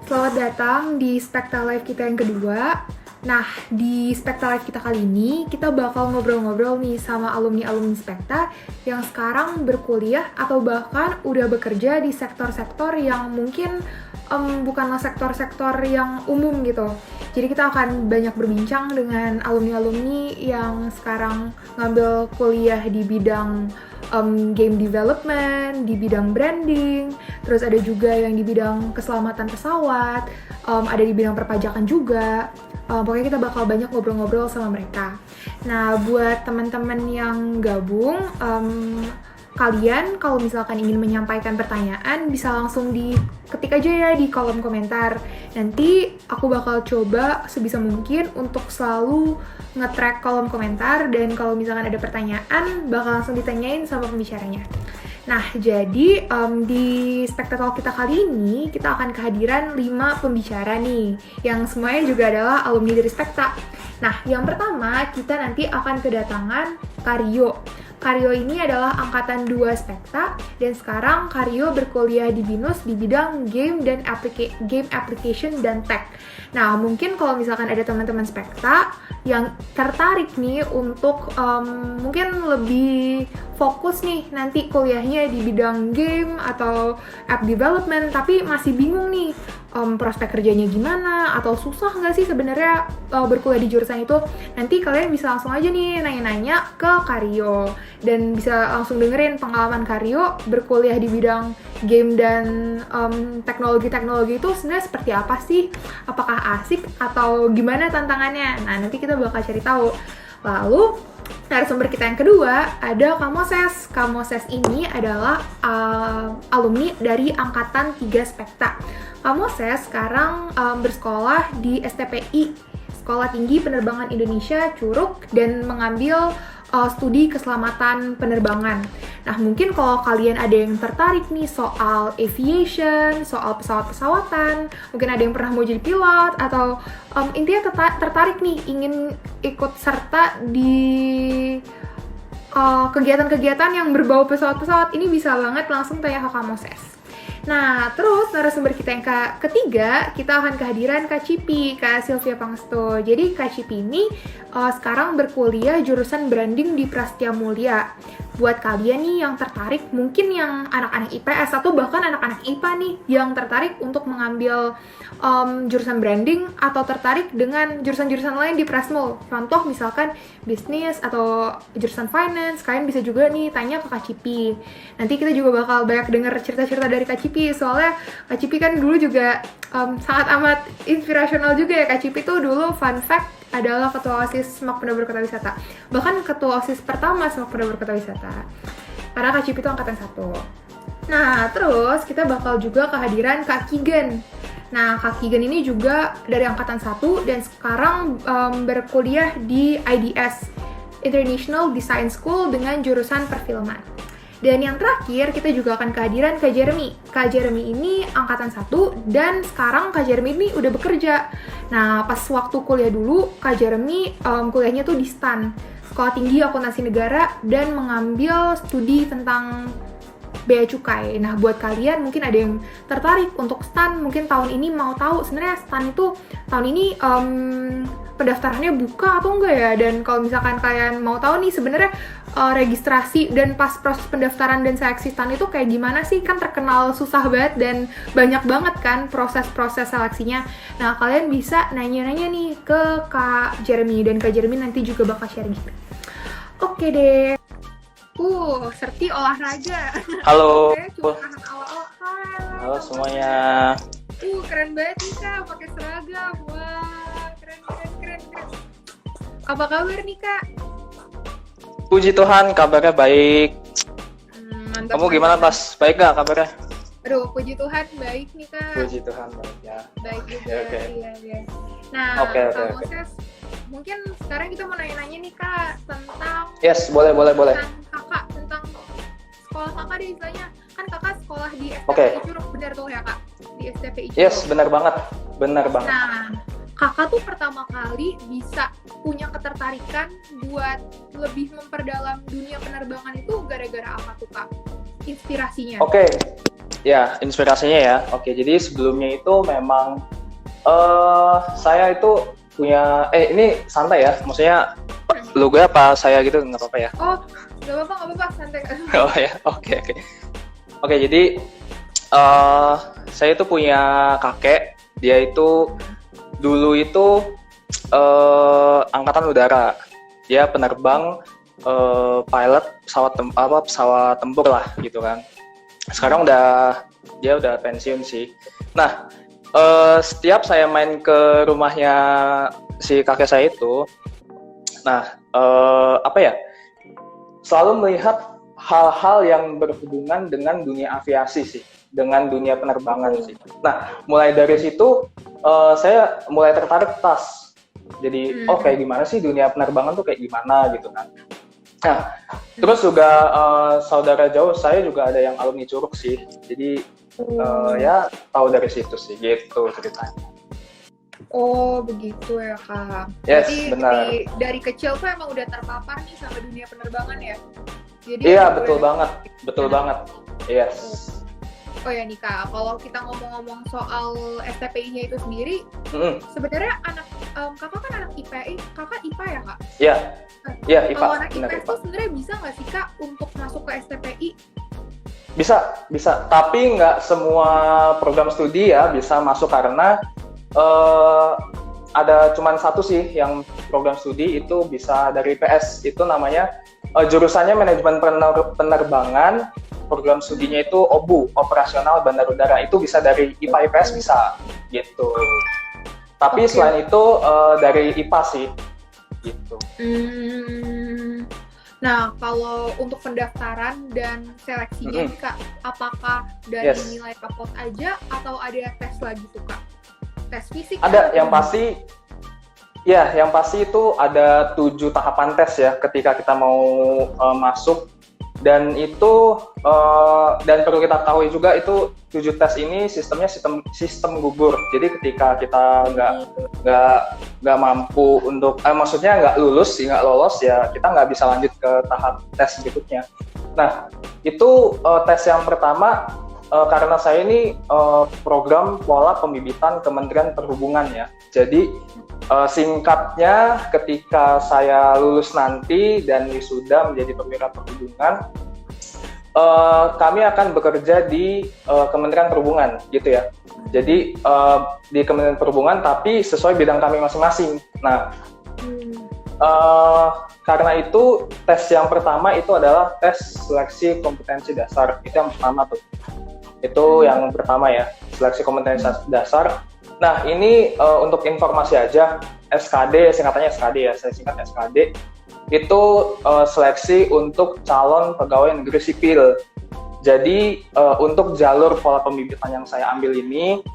Selamat datang di Spekta Live kita yang kedua. Nah, di Spekta Live kita kali ini, kita bakal ngobrol-ngobrol nih sama alumni-alumni Spekta yang sekarang berkuliah atau bahkan udah bekerja di sektor-sektor yang mungkin bukanlah sektor-sektor yang umum gitu. Jadi kita akan banyak berbincang dengan alumni-alumni yang sekarang ngambil kuliah di bidang game development, di bidang branding, terus ada juga yang di bidang keselamatan pesawat, ada di bidang perpajakan juga. Pokoknya kita bakal banyak ngobrol-ngobrol sama mereka. Nah, buat teman-teman yang gabung, kalian kalau misalkan ingin menyampaikan pertanyaan bisa langsung diketik aja ya di kolom komentar. Nanti aku bakal coba sebisa mungkin untuk selalu nge-track kolom komentar, dan kalau misalkan ada pertanyaan bakal langsung ditanyain sama pembicaranya. Nah, jadi di Spekta Talk kita kali ini kita akan kehadiran 5 pembicara nih, yang semuanya juga adalah alumni dari Spekta. Nah, yang pertama kita nanti akan kedatangan Karyo. Karyo ini adalah angkatan 2 Spekta, dan sekarang Karyo berkuliah di BINUS di bidang game dan game application dan tech. Nah, mungkin kalau misalkan ada teman-teman Spekta yang tertarik nih untuk mungkin lebih fokus nih nanti kuliahnya di bidang game atau app development, tapi masih bingung nih prospek kerjanya gimana atau susah nggak sih sebenarnya berkuliah di jurusan itu, nanti kalian bisa langsung aja nih nanya-nanya ke Karyo dan bisa langsung dengerin pengalaman Karyo berkuliah di bidang game dan teknologi-teknologi itu sebenarnya seperti apa sih, apakah asik atau gimana tantangannya. Nah, nanti kita bakal cari tahu. Lalu narasumber kita yang kedua ada Kak Moses. Kak Moses ini adalah alumni dari angkatan 3 Spekta. Kak Moses sekarang bersekolah di STPI, Sekolah Tinggi Penerbangan Indonesia Curug, dan mengambil studi keselamatan penerbangan. Nah, mungkin kalau kalian ada yang tertarik nih soal aviation, soal pesawat-pesawatan, mungkin ada yang pernah mau jadi pilot, atau intinya tertarik nih ingin ikut serta di kegiatan-kegiatan yang berbau pesawat-pesawat, ini bisa banget langsung tanya ke Kak Moses. Nah, terus narasumber kita yang ketiga, kita akan kehadiran Kak Cipi, Kak Sylvia Pangsto. Jadi Kak Cipi ini sekarang berkuliah jurusan branding di Prasetya Mulia. Buat kalian nih yang tertarik, mungkin yang anak-anak IPS atau bahkan anak-anak IPA nih yang tertarik untuk mengambil jurusan branding atau tertarik dengan jurusan-jurusan lain di Prasmul. Contoh misalkan bisnis atau jurusan finance, kalian bisa juga nih tanya ke Kak Cipi. Nanti kita juga bakal banyak denger cerita-cerita dari Kak Cipi, soalnya Kak Cipi kan dulu juga sangat amat inspirasional juga ya. Kak Cipi tuh dulu, fun fact, adalah ketua OSIS SMAK Pendobar Kota Wisata. Bahkan ketua OSIS pertama SMAK Pendobar Kota Wisata. Karena Kak Cipi itu angkatan 1. Nah, terus kita bakal juga kehadiran Kak Kigen. Nah, Kak Kigen ini juga dari angkatan 1 dan sekarang berkuliah di IDS, International Design School, dengan jurusan perfilman. Dan yang terakhir, kita juga akan kehadiran Kak Jeremy. Kak Jeremy ini angkatan 1, dan sekarang Kak Jeremy ini udah bekerja. Nah, pas waktu kuliah dulu, Kak Jeremy kuliahnya tuh di STAN, Sekolah Tinggi Akuntansi Negara, dan mengambil studi tentang bea cukai. Nah, buat kalian mungkin ada yang tertarik untuk STAN, mungkin tahun ini mau tahu sebenarnya STAN itu tahun ini pendaftarannya buka atau enggak ya, dan kalau misalkan kalian mau tahu nih sebenarnya registrasi dan pas proses pendaftaran dan seleksi STAN itu kayak gimana sih, kan terkenal susah banget dan banyak banget kan proses-proses seleksinya. Nah, kalian bisa nanya-nanya nih ke Kak Jeremy, dan Kak Jeremy nanti juga bakal share gitu. Oke deh. Serti olahraga. Halo. Oke, curhat awal-awal. Halo semuanya. Keren banget nih Kak, pakai seragam. Wah, keren. Apa kabar nih Kak? Puji Tuhan, kabarnya baik. Mantap. Kamu gimana, Tas? Baik gak kabarnya? Aduh, puji Tuhan baik nih Kak. Puji Tuhan baik ya. Baik juga. Oke. Iya. Nah, Oke. Kak Moses, mungkin sekarang kita mau nanya-nanya nih Kak tentang Yes, boleh. tentang Kakak, tentang sekolah Kakak deh istilahnya. Kan Kakak sekolah di STPI Curug, benar tuh ya Kak? Di STPI Curug. Yes, benar banget. Nah, Kakak tuh pertama kali bisa punya ketertarikan buat lebih memperdalam dunia penerbangan itu gara-gara apa tuh Kak? Inspirasinya? Oke. Ya, inspirasinya ya. Oke, jadi sebelumnya itu memang saya itu punya ini santai ya. Maksudnya lu gue apa saya gitu nggak apa-apa ya. Oh, nggak apa-apa, santai. Oh ya, oke. Oke, jadi saya itu punya kakek. Dia itu dulu itu angkatan udara. Dia penerbang pilot pesawat tempur lah gitu kan. Sekarang dia udah pensiun sih. Nah, setiap saya main ke rumahnya si kakek saya itu, nah selalu melihat hal-hal yang berhubungan dengan dunia aviasi sih, dengan dunia penerbangan sih. Nah, mulai dari situ saya mulai tertarik tas. Jadi, kayak gimana sih dunia penerbangan tuh kayak gimana gitu kan. Nah, terus juga saudara jauh saya juga ada yang alumni Curug sih. Jadi ya tahu dari situ sih gitu ceritanya. Oh, begitu ya, Kak. Yes, Jadi benar. dari kecil tuh emang udah terpapar nih sama dunia penerbangan ya. Jadi Iya, betul banget. Yes. Oh ya nih Kak, kalau kita ngomong-ngomong soal STPI-nya itu sendiri, sebenarnya kakak kan anak IPI, kakak IPA ya Kak? Iya, IPA. Kalau anak IPS tuh sebenarnya bisa nggak sih Kak untuk masuk ke STPI? Bisa. Tapi nggak semua program studi ya bisa masuk karena ada cuman satu sih yang program studi itu bisa dari IPS. Itu namanya jurusannya manajemen penerbangan. Program studinya itu OBU, operasional bandar udara. Itu bisa dari IPA IPS bisa gitu. Tapi selain itu dari IPA sih gitu. Nah, kalau untuk pendaftaran dan seleksinya nih Kak, apakah dari nilai rapot aja atau ada tes lagi tuh Kak? Tes fisik? Ada, yang pasti itu ada 7 tahapan tes ya ketika kita mau masuk. Dan itu dan perlu kita ketahui juga itu 7 tes ini sistemnya sistem gugur. Jadi ketika kita nggak mampu untuk maksudnya nggak lolos ya kita nggak bisa lanjut ke tahap tes berikutnya. Nah, itu tes yang pertama karena saya ini program pola pembibitan Kementerian Perhubungan ya. Jadi singkatnya, ketika saya lulus nanti dan wisuda menjadi perwira perhubungan, kami akan bekerja di Kementerian Perhubungan, gitu ya. Jadi di Kementerian Perhubungan, tapi sesuai bidang kami masing-masing. Nah, karena itu tes yang pertama itu adalah tes seleksi kompetensi dasar. Itu yang pertama tuh. Itu yang pertama ya, seleksi kompetensi dasar. Nah, ini untuk informasi aja, SKD, singkatannya SKD ya, saya singkat SKD, itu seleksi untuk calon pegawai negeri sipil. Jadi, untuk jalur pola pembibitan yang saya ambil ini,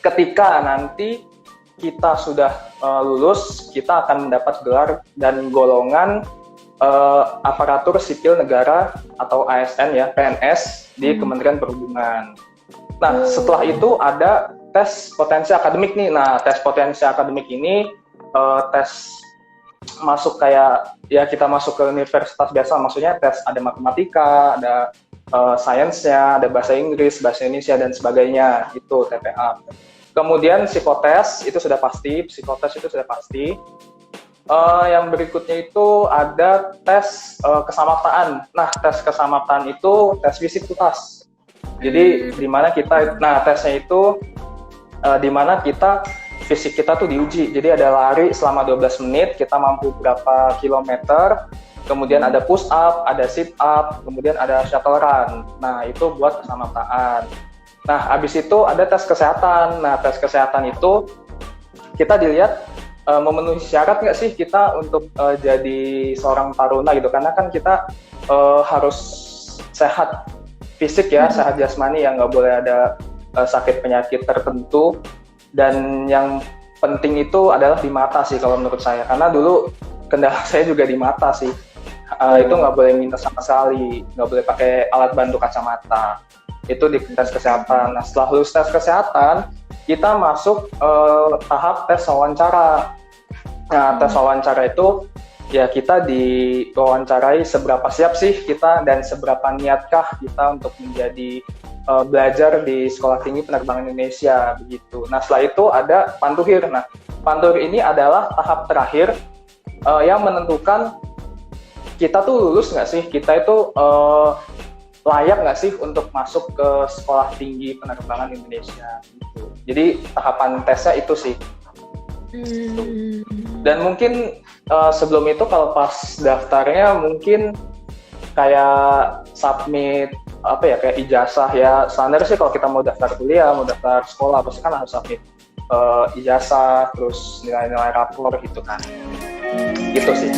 ketika nanti kita sudah lulus, kita akan mendapat gelar dan golongan aparatur sipil negara atau ASN ya, PNS di Kementerian Perhubungan. Nah, setelah itu ada tes potensi akademik nih. Nah, tes potensi akademik ini tes masuk kayak ya kita masuk ke universitas biasa, maksudnya tes ada matematika, ada sainsnya, ada bahasa Inggris, bahasa Indonesia dan sebagainya, itu TPA. Kemudian psikotes itu sudah pasti. Yang berikutnya itu ada tes kesamaptaan. Nah, tes kesamaptaan itu tes fisik tutas. Jadi di mana kita, nah tesnya itu di mana kita fisik kita tuh diuji. Jadi ada lari selama 12 menit, kita mampu berapa kilometer, kemudian ada push up, ada sit up, kemudian ada shuttle run. Nah, itu buat kesamaptaan. Nah, habis itu ada tes kesehatan. Nah, tes kesehatan itu kita dilihat memenuhi syarat nggak sih kita untuk jadi seorang taruna gitu. Karena kan kita harus sehat fisik ya, sehat jasmani ya, nggak boleh ada sakit penyakit tertentu. Dan yang penting itu adalah di mata sih kalau menurut saya, karena dulu kendala saya juga di mata sih. Itu nggak boleh minta sama sekali, nggak boleh pakai alat bantu kacamata. Itu di tes kesehatan. Nah, setelah lulus tes kesehatan, kita masuk tahap tes wawancara. Nah, tes wawancara itu ya kita diwawancarai seberapa siap sih kita dan seberapa niatkah kita untuk menjadi belajar di Sekolah Tinggi Penerbangan Indonesia begitu. Nah setelah itu ada pantuhir. Nah pantuhir ini adalah tahap terakhir yang menentukan kita tuh lulus nggak sih, kita itu layak nggak sih untuk masuk ke Sekolah Tinggi Penerbangan Indonesia gitu. Jadi tahapan tesnya itu sih. Dan mungkin sebelum itu kalau pas daftarnya mungkin kayak submit kayak ijazah ya. Standar sih kalau kita mau daftar kuliah, mau daftar sekolah pasti kan harus submit ijazah, terus nilai-nilai rapor gitu kan. Gitu sih.